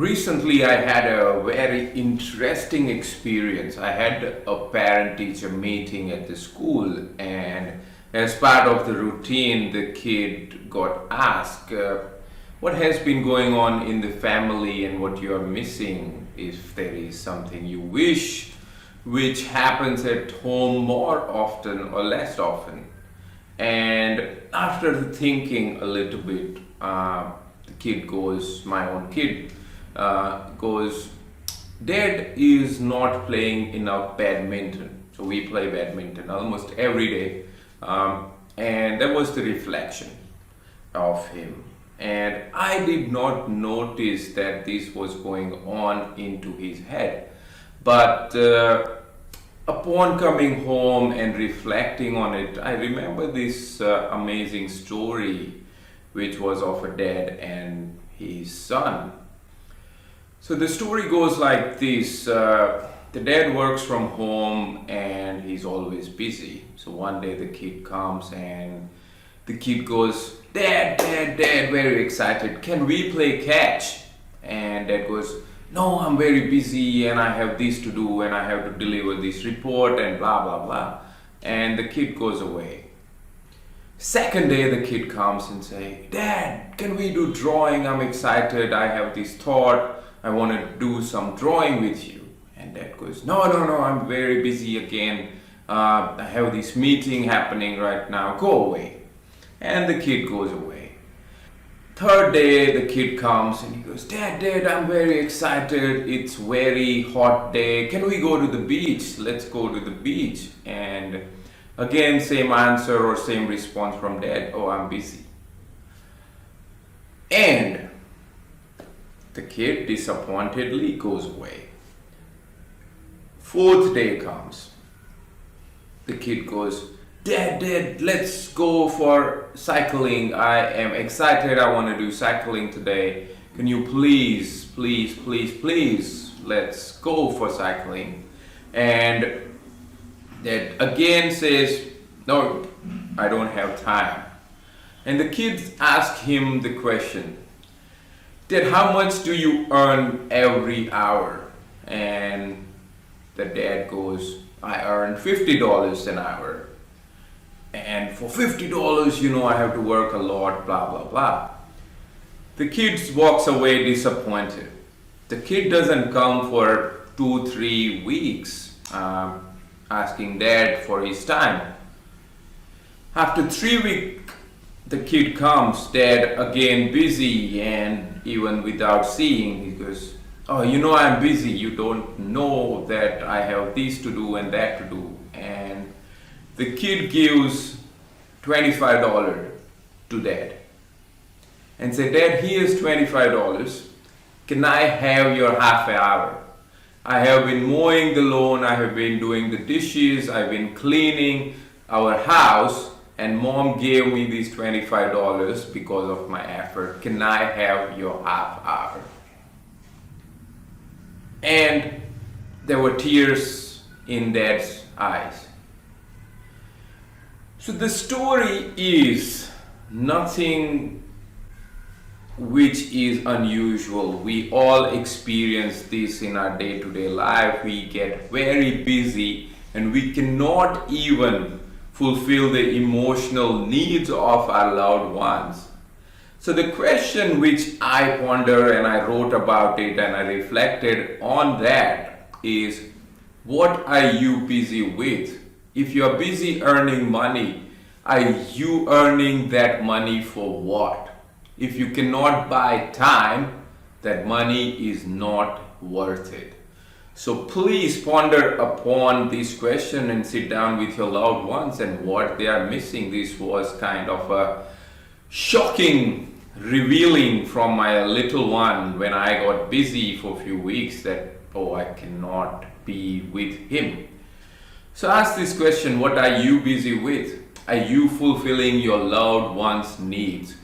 Recently, I had a very interesting experience. I had a parent teacher meeting at the school, and as part of the routine, the kid got asked what has been going on in the family and what you are missing, if there is something you wish which happens at home more often or less often. And after thinking a little bit, the kid goes, my own kid, goes, Dad is not playing enough badminton. So we play badminton almost every day. And that was the reflection of him. And I did not notice that this was going on into his head. But upon coming home and reflecting on it, I remember this amazing story, which was of a dad and his son. So the story goes like this. The dad works from home and he's always busy. So one day the kid comes and the kid goes, Dad, very excited. Can we play catch? And dad goes, no, I'm very busy and I have this to do and I have to deliver this report and blah, blah, blah. And the kid goes away. Second day the kid comes and say, Dad, can we do drawing? I'm excited. I have this thought. I want to do some drawing with you. And dad goes, no, I'm very busy again. I have this meeting happening right now. Go away. And the kid goes away. Third day, the kid comes and he goes, Dad, I'm very excited. It's very hot day. Can we go to the beach? Let's go to the beach. And again, same answer or same response from dad. Oh, I'm busy. And the kid disappointedly goes away. Fourth day comes. The kid goes, Dad, let's go for cycling. I am excited. I want to do cycling today. Can you please, let's go for cycling. And Dad again says, no, I don't have time. And the kids ask him the question, Dad, how much do you earn every hour? And the dad goes, I earn $50 an hour. And for $50, I have to work a lot, blah, blah, blah. The kid walks away disappointed. The kid doesn't come for 2-3 weeks asking dad for his time. After 3 weeks, the kid comes, dad again busy, and even without seeing, he goes, oh, I'm busy. You don't know that I have this to do and that to do. And the kid gives $25 to dad and say, Dad, here's $25. Can I have your half an hour? I have been mowing the lawn. I have been doing the dishes. I've been cleaning our house. And mom gave me these $25 because of my effort. Can I have your half hour? And there were tears in dad's eyes. So the story is nothing which is unusual. We all experience this in our day-to-day life. We get very busy and we cannot even fulfill the emotional needs of our loved ones. So the question which I ponder and I wrote about it and I reflected on that is, what are you busy with? If you are busy earning money, are you earning that money for what? If you cannot buy time, that money is not worth it. So please ponder upon this question and sit down with your loved ones and what they are missing. This was kind of a shocking revealing from my little one when I got busy for a few weeks that, oh, I cannot be with him. So ask this question, what are you busy with? Are you fulfilling your loved ones' needs?